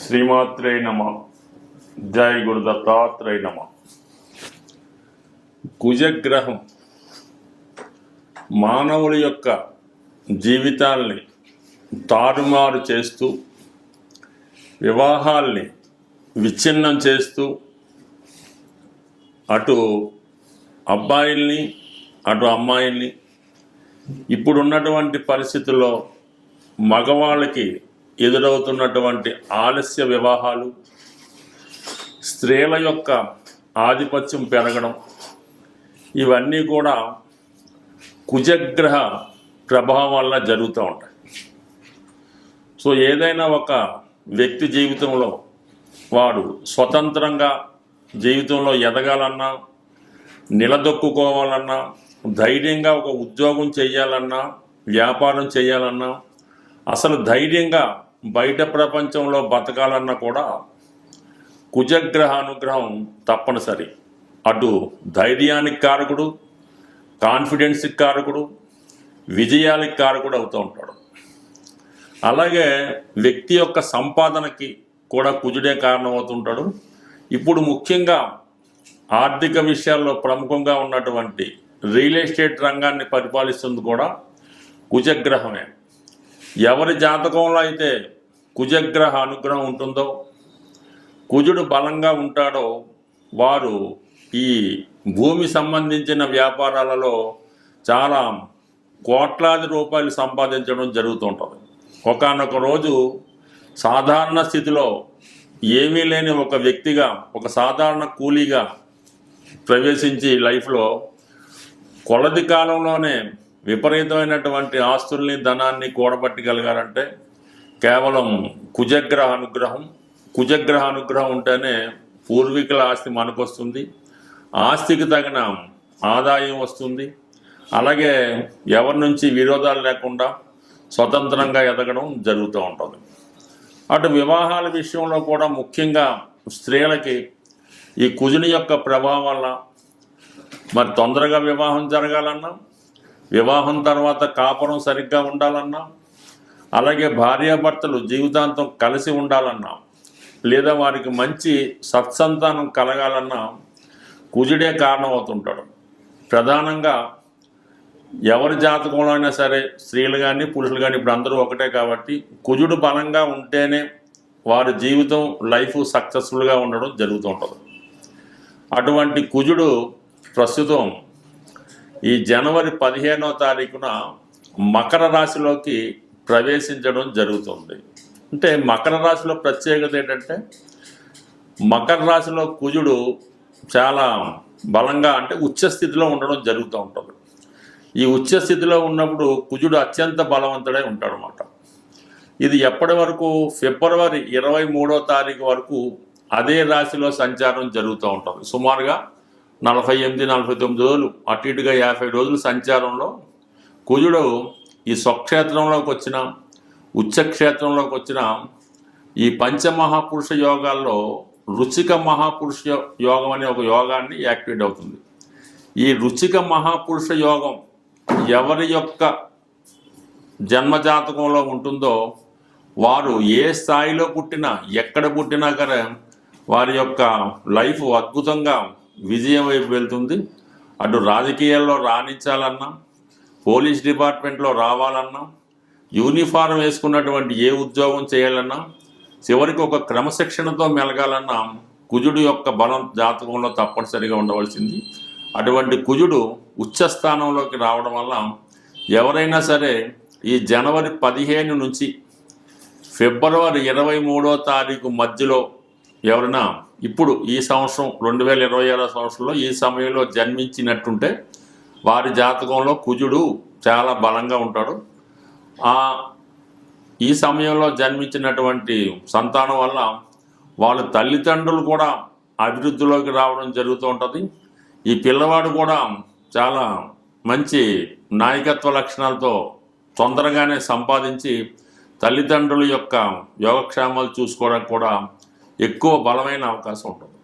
శ్రీమాత్రే నమ. జై గురు దత్తాత్రేయ నమ. కుజగ్రహం మానవుల యొక్క జీవితాల్ని తారుమారు చేస్తూ, వివాహాల్ని విచ్ఛిన్నం చేస్తూ, అటు అబ్బాయిల్ని అటు అమ్మాయిల్ని, ఇప్పుడున్నటువంటి పరిస్థితుల్లో మగవాళ్ళకి ఎదురవుతున్నటువంటి ఆలస్య వివాహాలు, స్త్రీల యొక్క ఆధిపత్యం పెరగడం, ఇవన్నీ కూడా కుజగ్రహ ప్రభావం వల్ల జరుగుతూ ఉంటాయి. సో ఏదైనా ఒక వ్యక్తి జీవితంలో వాడు స్వతంత్రంగా జీవితంలో ఎదగాలన్నా, నిలదొక్కుకోవాలన్నా, ధైర్యంగా ఒక ఉద్యోగం చేయాలన్నా, వ్యాపారం చేయాలన్నా, అసలు ధైర్యంగా బయట ప్రపంచంలో బతకాలన్నా కూడా కుజగ్రహ అనుగ్రహం తప్పనిసరి. అటు ధైర్యానికి కారకుడు, కాన్ఫిడెన్స్కి కారకుడు, విజయానికి కారకుడు అవుతూ ఉంటాడు. అలాగే వ్యక్తి యొక్క సంపాదనకి కూడా కుజుడే కారణమవుతుంటాడు. ఇప్పుడు ముఖ్యంగా ఆర్థిక విషయాల్లో ప్రముఖంగా ఉన్నటువంటి రియల్ ఎస్టేట్ రంగాన్ని పరిపాలిస్తుంది కూడా కుజగ్రహమే. ఎవరి జాతకంలో అయితే కుజగ్రహ అనుగ్రహం ఉంటుందో, కుజుడు బలంగా ఉంటాడో, వారు ఈ భూమి సంబంధించిన వ్యాపారాలలో చాలా కోట్లాది రూపాయలు సంపాదించడం జరుగుతూ ఉంటుంది. ఒకానొక రోజు సాధారణ స్థితిలో ఏమీ లేని ఒక వ్యక్తిగా, ఒక సాధారణ కూలీగా ప్రవేశించి లైఫ్లో కొలది కాలంలోనే విపరీతమైనటువంటి ఆస్తుల్ని, ధనాన్ని కూడబట్టగలిగారంటే కేవలం కుజగ్రహ అనుగ్రహం. కుజగ్రహ అనుగ్రహం ఉంటేనే పూర్వీకుల ఆస్తి మనకు వస్తుంది, ఆస్తికి తగిన ఆదాయం వస్తుంది. అలాగే ఎవరి నుంచి విరోధాలు లేకుండా స్వతంత్రంగా ఎదగడం జరుగుతూ ఉంటుంది. అటు వివాహాల విషయంలో కూడా ముఖ్యంగా స్త్రీలకి ఈ కుజుని యొక్క ప్రభావం వల్ల మరి తొందరగా వివాహం జరగాలన్నా, వివాహం తర్వాత కాపురం సరిగ్గా ఉండాలన్నా, అలాగే భార్యాభర్తలు జీవితాంతం కలిసి ఉండాలన్నా, లేదా వారికి మంచి సత్సంతానం కలగాలన్నా కుజుడే కారణమవుతుంటాడు. ప్రధానంగా ఎవరి జాతకంలో అయినా సరే, స్త్రీలు కానీ పురుషులు కానీ, ఇప్పుడు అందరూ ఒకటే కాబట్టి కుజుడు బలంగా ఉంటేనే వారి జీవితం, లైఫ్ సక్సెస్ఫుల్గా ఉండడం జరుగుతూ ఉంటుంది. అటువంటి కుజుడు ప్రస్తుతం ఈ జనవరి 15వ తారీఖున మకర రాశిలోకి ప్రవేశించడం జరుగుతుంది. అంటే మకర రాశిలో ప్రత్యేకత ఏంటంటే, మకర రాశిలో కుజుడు చాలా బలంగా, అంటే ఉచ్చస్థితిలో ఉండడం జరుగుతూ ఉంటుంది. ఈ ఉచ్చస్థితిలో ఉన్నప్పుడు కుజుడు అత్యంత బలవంతుడై ఉంటాడనమాట. ఇది ఎప్పటి వరకు? ఫిబ్రవరి 23వ తారీఖు వరకు అదే రాశిలో సంచారం జరుగుతూ ఉంటుంది. సుమారుగా 48-49 రోజులు, అటు ఇటుగా 50 రోజుల సంచారంలో కుజుడు ఈ స్వక్షేత్రంలోకి వచ్చిన, ఉచ్చక్షేత్రంలోకి వచ్చిన ఈ పంచమహాపురుష యోగాల్లో రుచిక మహాపురుష యోగం అనే ఒక యోగాన్ని యాక్టివేట్ అవుతుంది. ఈ రుచిక మహాపురుష యోగం ఎవరి యొక్క జన్మజాతకంలో ఉంటుందో వారు ఏ స్థాయిలో పుట్టినా, ఎక్కడ పుట్టినా కానీ వారి యొక్క లైఫ్ అద్భుతంగా విజయం వైపు వెళ్తుంది. అటు రాజకీయాల్లో రాణించాలన్నా, పోలీస్ డిపార్ట్మెంట్లో రావాలన్నా, యూనిఫారం వేసుకున్నటువంటి ఏ ఉద్యోగం చేయాలన్నా, చివరికి ఒక క్రమశిక్షణతో మెలగాలన్నా కుజుడు యొక్క బలం జాతకంలో తప్పనిసరిగా ఉండవలసింది. అటువంటి కుజుడు ఉచ్చస్థానంలోకి రావడం వల్ల ఎవరైనా సరే ఈ జనవరి 15 నుంచి ఫిబ్రవరి 23వ తారీఖు మధ్యలో ఎవరైనా ఇప్పుడు ఈ సంవత్సరం 2026 సంవత్సరంలో ఈ సమయంలో జన్మించినట్టుంటే వారి జాతకంలో కుజుడు చాలా బలంగా ఉంటాడు. ఈ సమయంలో జన్మించినటువంటి సంతానం వల్ల వాళ్ళ తల్లిదండ్రులు కూడా అభివృద్ధిలోకి రావడం జరుగుతూ ఉంటుంది. ఈ పిల్లవాడు కూడా చాలా మంచి నాయకత్వ లక్షణాలతో తొందరగానే సంపాదించి తల్లిదండ్రుల యొక్క యోగక్షేమాలు చూసుకోవడానికి కూడా ఎక్కువ బలమైన అవకాశం ఉంటుంది.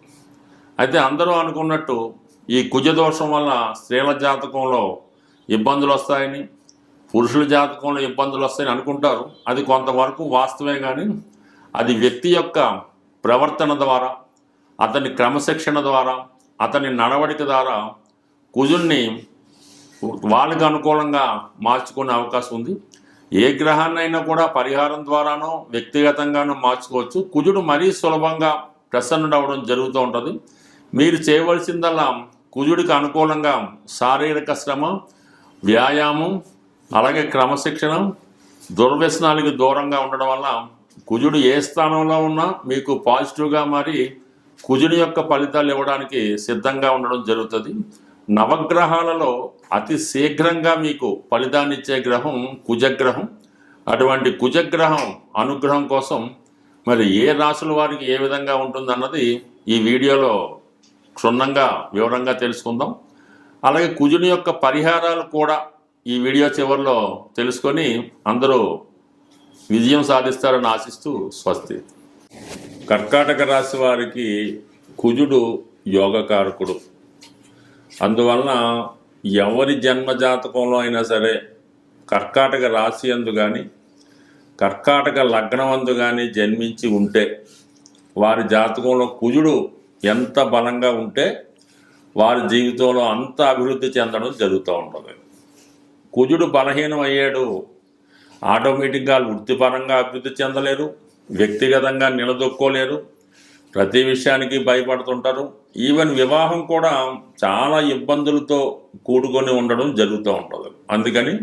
అయితే అందరూ అనుకున్నట్టు ఈ కుజదోషం వల్ల స్త్రీల జాతకంలో ఇబ్బందులు వస్తాయని, పురుషుల జాతకంలో ఇబ్బందులు వస్తాయని అనుకుంటారు. అది కొంతవరకు వాస్తవే, కానీ అది వ్యక్తి యొక్క ప్రవర్తన ద్వారా, అతని క్రమశిక్షణ ద్వారా, అతని నడవడిక ద్వారా కుజుడిని వాళ్ళకి అనుకూలంగా మార్చుకునే అవకాశం ఉంది. ఏ గ్రహాన్నైనా కూడా పరిహారం ద్వారానో వ్యక్తిగతంగానో మార్చుకోవచ్చు. కుజుడు మరీ సులభంగా ప్రసన్నుడు అవ్వడం జరుగుతూ ఉంటుంది. మీరు చేయవలసిందల్లా కుజుడికి అనుకూలంగా శారీరక శ్రమ, వ్యాయామం, అలాగే క్రమశిక్షణ, దుర్వ్యసనాలకి దూరంగా ఉండడం వల్ల కుజుడు ఏ స్థానంలో ఉన్నా మీకు పాజిటివ్గా మారి కుజుని యొక్క ఫలితాలు ఇవ్వడానికి సిద్ధంగా ఉండడం జరుగుతుంది. నవగ్రహాలలో అతి శీఘ్రంగా మీకు ఫలితాన్ని ఇచ్చే గ్రహం కుజగ్రహం. అటువంటి కుజగ్రహం అనుగ్రహం కోసం మరి ఏ రాశుల వారికి ఏ విధంగా ఉంటుందన్నది ఈ వీడియోలో క్షుణ్ణంగా వివరంగా తెలుసుకుందాం. అలాగే కుజుని యొక్క పరిహారాలు కూడా ఈ వీడియో చివరిలో తెలుసుకొని అందరూ విజయం సాధిస్తారని ఆశిస్తూ స్వస్తి. కర్కాటక రాశి వారికి కుజుడు యోగకారకుడు. అందువలన ఎవరి జన్మజాతకంలో అయినా సరే కర్కాటక రాశి అందు కానీ కర్కాటక లగ్నం అందు కానీ జన్మించి ఉంటే వారి జాతకంలో కుజుడు ఎంత బలంగా ఉంటే వారి జీవితంలో అంత అభివృద్ధి చెందడం జరుగుతూ ఉంటుంది. కుజుడు బలహీనం అయ్యాడు, ఆటోమేటిక్గా వృత్తిపరంగా అభివృద్ధి చెందలేరు, వ్యక్తిగతంగా నిలదొక్కోలేరు, ప్రతి విషయానికి భయపడుతుంటారు. ఈవెన్ వివాహం కూడా చాలా ఇబ్బందులతో కూడుకొని ఉండడం జరుగుతూ ఉంటుంది. అందుకని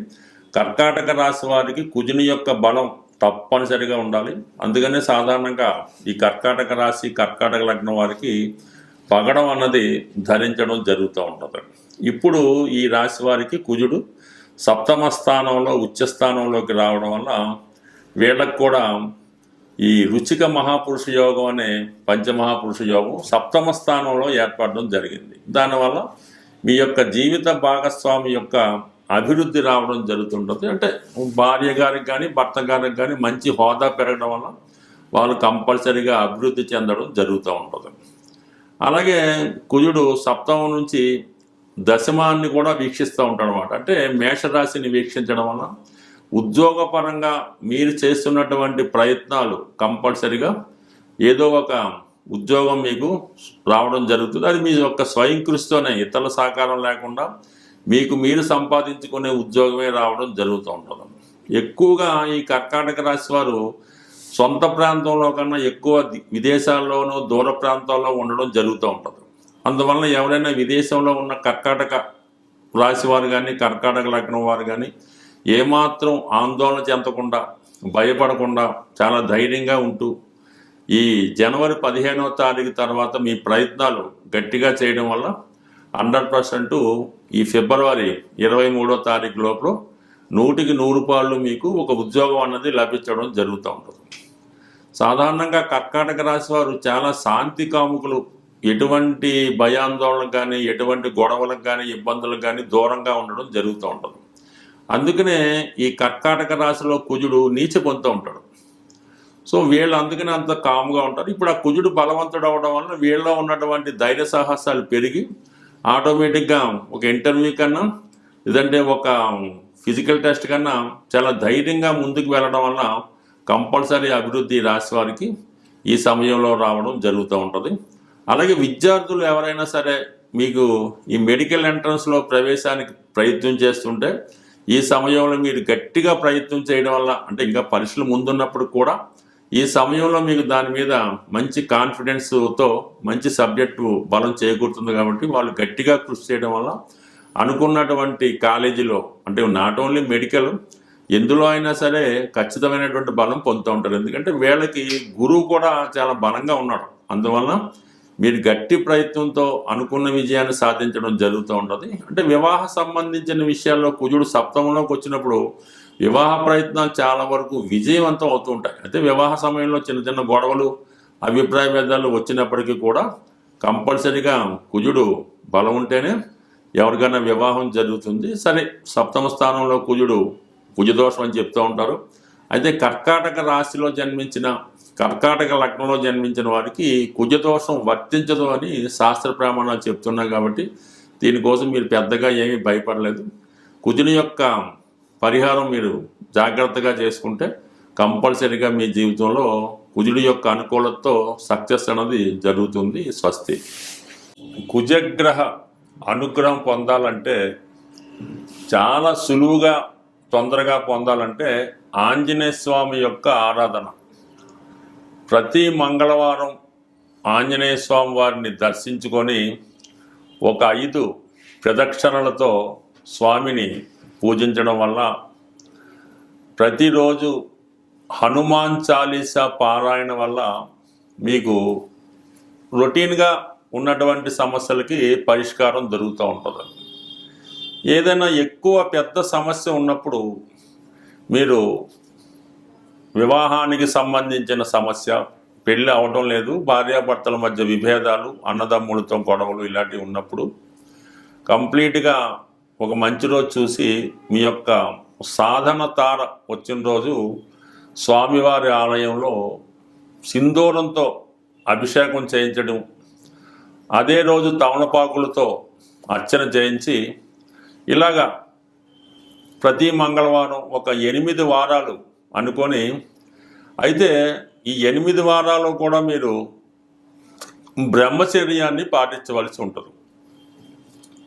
కర్కాటక రాశి వారికి కుజుని యొక్క బలం తప్పనిసరిగా ఉండాలి. అందుకనే సాధారణంగా ఈ కర్కాటక రాశి కర్కాటక లగ్నం వారికి పగడం అన్నది ధరించడం జరుగుతూ ఉంటుంది. ఇప్పుడు ఈ రాశి వారికి కుజుడు సప్తమ స్థానంలో ఉచ్చస్థానంలోకి రావడం వల్ల వీళ్ళకు కూడా ఈ రుచిక మహాపురుష యోగం అనే పంచమహాపురుష యోగం సప్తమ స్థానంలో ఏర్పడడం జరిగింది. దానివల్ల మీ యొక్క జీవిత భాగస్వామి యొక్క అభివృద్ధి రావడం జరుగుతుంటుంది. అంటే భార్య గారికి కానీ భర్త గారికి కానీ మంచి హోదా పెరగడం వల్ల వాళ్ళు కంపల్సరీగా అభివృద్ధి చెందడం జరుగుతూ ఉంటుంది. అలాగే కుజుడు సప్తమం నుంచి దశమాన్ని కూడా వీక్షిస్తూ ఉంటాడు అనమాట. అంటే మేషరాశిని వీక్షించడం వల్ల ఉద్యోగపరంగా మీరు చేస్తున్నటువంటి ప్రయత్నాలు కంపల్సరిగా ఏదో ఒక ఉద్యోగం మీకు రావడం జరుగుతుంది. అది మీ యొక్క స్వయం కృషితోనే, ఇతరుల సహకారం లేకుండా మీకు మీరు సంపాదించుకునే ఉద్యోగమే రావడం జరుగుతూ ఉంటుంది. ఎక్కువగా ఈ కర్కాటక రాశి వారు సొంత ప్రాంతంలో కన్నా ఎక్కువ విదేశాల్లోనూ దూర ప్రాంతాల్లో ఉండడం జరుగుతూ ఉంటుంది. అందువల్ల ఎవరైనా విదేశంలో ఉన్న కర్కాటక రాశి వారు కానీ కర్కాటక లగ్నం వారు కానీ ఏమాత్రం ఆందోళన చెందకుండా, భయపడకుండా చాలా ధైర్యంగా ఉంటూ ఈ జనవరి 15వ తారీఖు తర్వాత మీ ప్రయత్నాలు గట్టిగా చేయడం వల్ల 100% ఈ ఫిబ్రవరి 23వ తారీఖు లోపల 100కి 100 మీకు ఒక ఉద్యోగం అన్నది లభించడం జరుగుతూ ఉంటుంది. సాధారణంగా కర్కాటక రాశి వారు చాలా శాంతి కాముకులు. ఎటువంటి భయాందోళనకు కానీ ఎటువంటి గొడవలకు కానీ ఇబ్బందులకు కానీ దూరంగా ఉండడం జరుగుతూ ఉంటుంది. అందుకనే ఈ కర్కాటక రాశిలో కుజుడు నీచ పొందుతూ ఉంటాడు. సో వీళ్ళు అందుకనే అంత కామ్గా ఉంటారు. ఇప్పుడు ఆ కుజుడు బలవంతుడు అవడం వల్ల వీళ్ళలో ఉన్నటువంటి ధైర్య సాహసాలు పెరిగి ఆటోమేటిక్గా ఒక ఇంటర్వ్యూ కన్నా లేదంటే ఒక ఫిజికల్ టెస్ట్ కన్నా చాలా ధైర్యంగా ముందుకు వెళ్ళడం వల్ల కంపల్సరీ అభివృద్ధి రాశి వారికి ఈ సమయంలో రావడం జరుగుతూ ఉంటుంది. అలాగే విద్యార్థులు ఎవరైనా సరే మీకు ఈ మెడికల్ ఎంట్రన్స్లో ప్రవేశానికి ప్రయత్నం చేస్తుంటే ఈ సమయంలో మీరు గట్టిగా ప్రయత్నం చేయడం వల్ల, అంటే ఇంకా పరీక్షలు ముందున్నప్పుడు కూడా ఈ సమయంలో మీకు దాని మీద మంచి కాన్ఫిడెన్స్తో మంచి సబ్జెక్టు బలం చేకూరుతుంది. కాబట్టి వాళ్ళు గట్టిగా కృషి చేయడం వల్ల అనుకున్నటువంటి కాలేజీలో, అంటే నాట్ ఓన్లీ మెడికల్, ఎందులో అయినా సరే ఖచ్చితమైనటువంటి బలం పొందుతూ ఉంటారు. ఎందుకంటే వీళ్ళకి గురువు కూడా చాలా బలంగా ఉన్నాడు. అందువలన మీరు గట్టి ప్రయత్నంతో అనుకున్న విజయాన్ని సాధించడం జరుగుతూ ఉంటుంది. అంటే వివాహ సంబంధించిన విషయాల్లో కుజుడు సప్తమంలోకి వచ్చినప్పుడు వివాహ ప్రయత్నాలు చాలా వరకు విజయవంతం అవుతూ ఉంటాయి. అయితే వివాహ సమయంలో చిన్న చిన్న గొడవలు, అభిప్రాయ భేదాలు వచ్చినప్పటికీ కూడా కంపల్సరీగా కుజుడు బలం ఉంటేనే ఎవరికైనా వివాహం జరుగుతుంది. సరే, సప్తమ స్థానంలో కుజుడు కుజదోషం అని చెప్తూ ఉంటారు. అయితే కర్కాటక రాశిలో జన్మించిన, కర్కాటక లగ్నంలో జన్మించిన వారికి కుజదోషం వర్తించదు అని శాస్త్ర ప్రమాణాలు చెప్తున్నాయి. కాబట్టి దీనికోసం మీరు పెద్దగా ఏమీ భయపడలేదు. కుజుని యొక్క పరిహారం మీరు జాగ్రత్తగా చేసుకుంటే కంపల్సరీగా మీ జీవితంలో కుజుడి యొక్క అనుకూలతతో సక్సెస్ అనేది జరుగుతుంది. స్వస్తి. కుజగ్రహ అనుగ్రహం పొందాలంటే, చాలా సులువుగా తొందరగా పొందాలంటే ఆంజనేయ స్వామి యొక్క ఆరాధన. ప్రతి మంగళవారం ఆంజనేయ స్వామి వారిని దర్శించుకొని ఒక 5 ప్రదక్షిణలతో స్వామిని పూజించడం వల్ల, ప్రతిరోజు హనుమాన్ చాలీసా పారాయణ వల్ల మీకు రొటీన్గా ఉన్నటువంటి సమస్యలకి పరిష్కారం దొరుకుతూ ఉంటుంది. ఏదైనా ఎక్కువ పెద్ద సమస్య ఉన్నప్పుడు, మీరు వివాహానికి సంబంధించిన సమస్య, పెళ్ళి అవడం లేదు, భార్యాభర్తల మధ్య విభేదాలు, అన్నదమ్ములతో గొడవలు ఇలాంటివి ఉన్నప్పుడు కంప్లీట్గా ఒక మంచి రోజు చూసి మీ యొక్క సాధన తార వచ్చిన రోజు స్వామివారి ఆలయంలో సింధూరంతో అభిషేకం చేయించడం, అదే రోజు తమలపాకులతో అర్చన చేయించి, ఇలాగా ప్రతి మంగళవారం ఒక 8 వారాలు అనుకొని, అయితే ఈ 8 వారాలు కూడా మీరు బ్రహ్మచర్యాన్ని పాటించవలసి ఉంటుంది.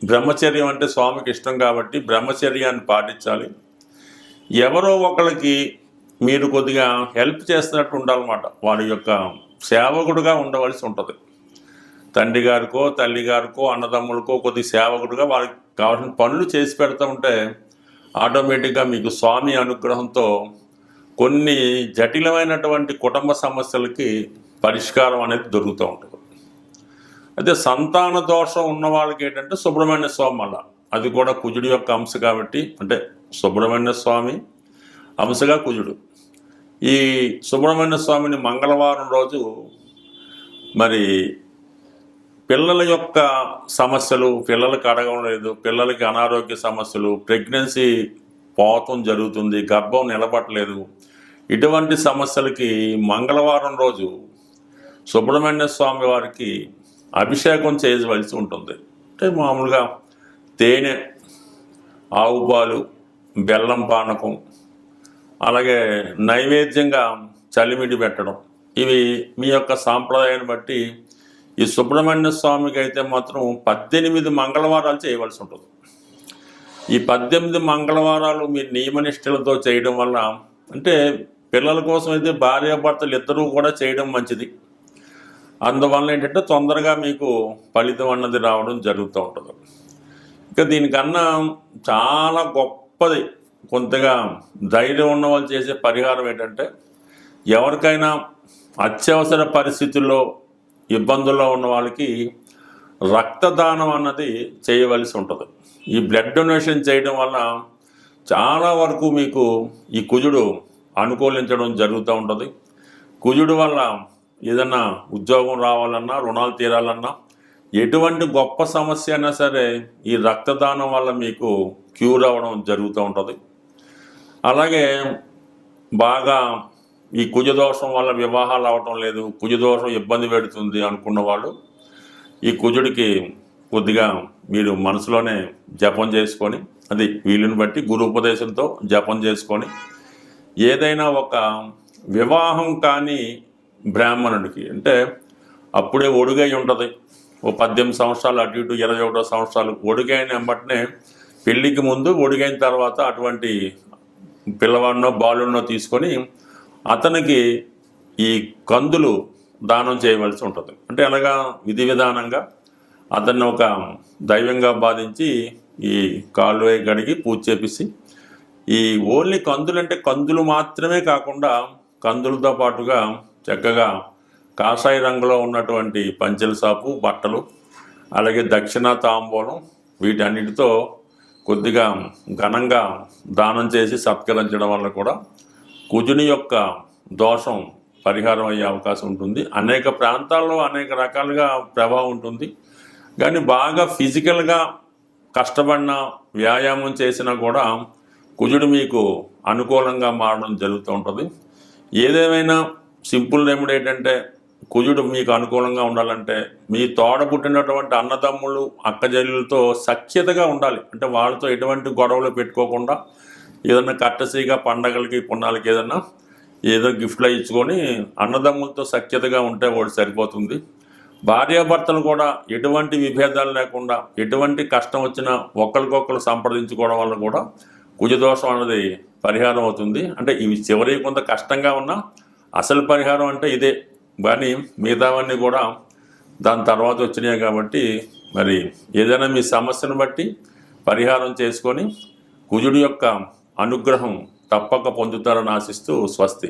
బ్రహ్మచర్యం అంటే స్వామికి ఇష్టం కాబట్టి బ్రహ్మచర్యాన్ని పాటించాలి. ఎవరో ఒకరికి మీరు కొద్దిగా హెల్ప్ చేస్తున్నట్టు ఉండాలన్నమాట. వారి యొక్క సేవకుడుగా ఉండవలసి ఉంటుంది. తండ్రి గారికో, తల్లి గారికో, అన్నదమ్ములకో కొద్ది సేవకుడుగా వారికి కావాల్సిన పనులు చేసి పెడతా ఉంటే ఆటోమేటిక్గా మీకు స్వామి అనుగ్రహంతో కొన్ని జటిలమైనటువంటి కుటుంబ సమస్యలకి పరిష్కారం అనేది దొరుకుతూ ఉంటుంది. అయితే సంతాన దోషం ఉన్న వాళ్ళకి ఏంటంటే సుబ్రహ్మణ్య స్వామి వల్ల, అది కూడా కుజుడి యొక్క అంశ కాబట్టి, అంటే సుబ్రహ్మణ్య స్వామి అంశగా కుజుడు. ఈ సుబ్రహ్మణ్య స్వామిని మంగళవారం రోజు మరి పిల్లల యొక్క సమస్యలు, పిల్లలకి అడగడం లేదు, పిల్లలకి అనారోగ్య సమస్యలు, ప్రెగ్నెన్సీ పోవటం జరుగుతుంది, గర్భం నిలబడలేదు, ఇటువంటి సమస్యలకి మంగళవారం రోజు సుబ్రహ్మణ్య స్వామి వారికి అభిషేకం చేయవలసి ఉంటుంది. అంటే మామూలుగా తేనె, ఆవు పాలు, బెల్లం పానకం, అలాగే నైవేద్యంగా చలిమిడి పెట్టడం, ఇవి మీ యొక్క సాంప్రదాయాన్ని బట్టి. ఈ సుబ్రహ్మణ్య స్వామికి అయితే మాత్రం 18 మంగళవారాలు చేయవలసి ఉంటుంది. ఈ 18 మంగళవారాలు మీరు నియమనిష్టలతో చేయడం వల్ల, అంటే పిల్లల కోసం అయితే భార్యాభర్తలు ఇద్దరూ కూడా చేయడం మంచిది. అందువల్ల ఏంటంటే తొందరగా మీకు ఫలితం అన్నది రావడం జరుగుతూ ఉంటుంది. ఇక దీనికన్నా చాలా గొప్పది, కొంతగా ధైర్యం ఉన్న వాళ్ళు చేసే పరిహారం ఏంటంటే, ఎవరికైనా అత్యవసర పరిస్థితుల్లో ఇబ్బందుల్లో ఉన్న వాళ్ళకి రక్తదానం అన్నది చేయవలసి ఉంటుంది. ఈ బ్లడ్ డొనేషన్ చేయడం వల్ల చాలా వరకు మీకు ఈ కుజుడు అనుకూలించడం జరుగుతూ ఉంటుంది. కుజుడు వల్ల ఏదన్నా ఉద్యోగం రావాలన్నా, రుణాలు తీరాలన్నా, ఎటువంటి గొప్ప సమస్య అయినా సరే ఈ రక్తదానం వల్ల మీకు క్యూర్ అవ్వడం జరుగుతూ ఉంటుంది. అలాగే బాగా ఈ కుజదోషం వల్ల వివాహాలు అవ్వటం లేదు, కుజదోషం ఇబ్బంది పెడుతుంది అనుకున్న వాళ్ళు ఈ కుజుడికి కొద్దిగా మీరు మనసులోనే జపం చేసుకొని, అది వీలుని బట్టి గురు ఉపదేశంతో జపం చేసుకొని, ఏదైనా ఒక వివాహం కాని బ్రాహ్మణుడికి, అంటే అప్పుడే ఒడుగై ఉంటుంది, ఓ 18 సంవత్సరాలు అటు ఇటు 21 సంవత్సరాలు ఒడుగైన వెంబటనే, పెళ్ళికి ముందు ఒడుగైన తర్వాత అటువంటి పిల్లవాడినో బాలుడినో తీసుకొని అతనికి ఈ కందులు దానం చేయవలసి ఉంటుంది. అంటే అలాగా విధి విధానంగా అతన్ని ఒక దైవంగా భావించి ఈ కాళ్ళు గడిగి పూజ చేపిసి, ఈ ఓన్లీ కందులు అంటే కందులు మాత్రమే కాకుండా కందులతో పాటుగా చక్కగా కాషాయ రంగులో ఉన్నటువంటి పంచెల సాపు, బట్టలు, అలాగే దక్షిణ తాంబూలం, వీటన్నిటితో కొద్దిగా ఘనంగా దానం చేసి సత్కరించడం వల్ల కూడా కుజుని యొక్క దోషం పరిహారం అయ్యే అవకాశం ఉంటుంది. అనేక ప్రాంతాల్లో అనేక రకాలుగా ప్రభావం ఉంటుంది. కానీ బాగా ఫిజికల్గా కష్టపడిన, వ్యాయామం చేసినా కూడా కుజుడు మీకు అనుకూలంగా మారడం జరుగుతూ ఉంటుంది. ఏదేమైనా సింపుల్ రెమెడీ ఏంటంటే, కుజుడు మీకు అనుకూలంగా ఉండాలంటే మీ తోడ పుట్టినటువంటి అన్నదమ్ములు, అక్కజల్లులతో సఖ్యతగా ఉండాలి. అంటే వాళ్ళతో ఎటువంటి గొడవలు పెట్టుకోకుండా, ఏదన్నా కట్టసిగా పండగలకి, పుణ్యాలకి ఏదన్నా ఏదో గిఫ్ట్లు ఇచ్చుకొని అన్నదమ్ములతో సఖ్యతగా ఉంటే వాడు సరిపోతుంది. భార్యాభర్తలు కూడా ఎటువంటి విభేదాలు లేకుండా ఎటువంటి కష్టం వచ్చినా ఒకరికొకరు సంప్రదించుకోవడం వల్ల కూడా కుజదోషం అనేది పరిహారం అవుతుంది. అంటే ఇవి చివరి కొంత కష్టంగా ఉన్నా అసలు పరిహారం అంటే ఇదే, కానీ మిగతావన్నీ కూడా దాని తర్వాత వచ్చినాయి. కాబట్టి మరి ఏదైనా మీ సమస్యను బట్టి పరిహారం చేసుకొని కుజుడి యొక్క అనుగ్రహం తప్పక పొందుతారని ఆశిస్తూ స్వస్తి.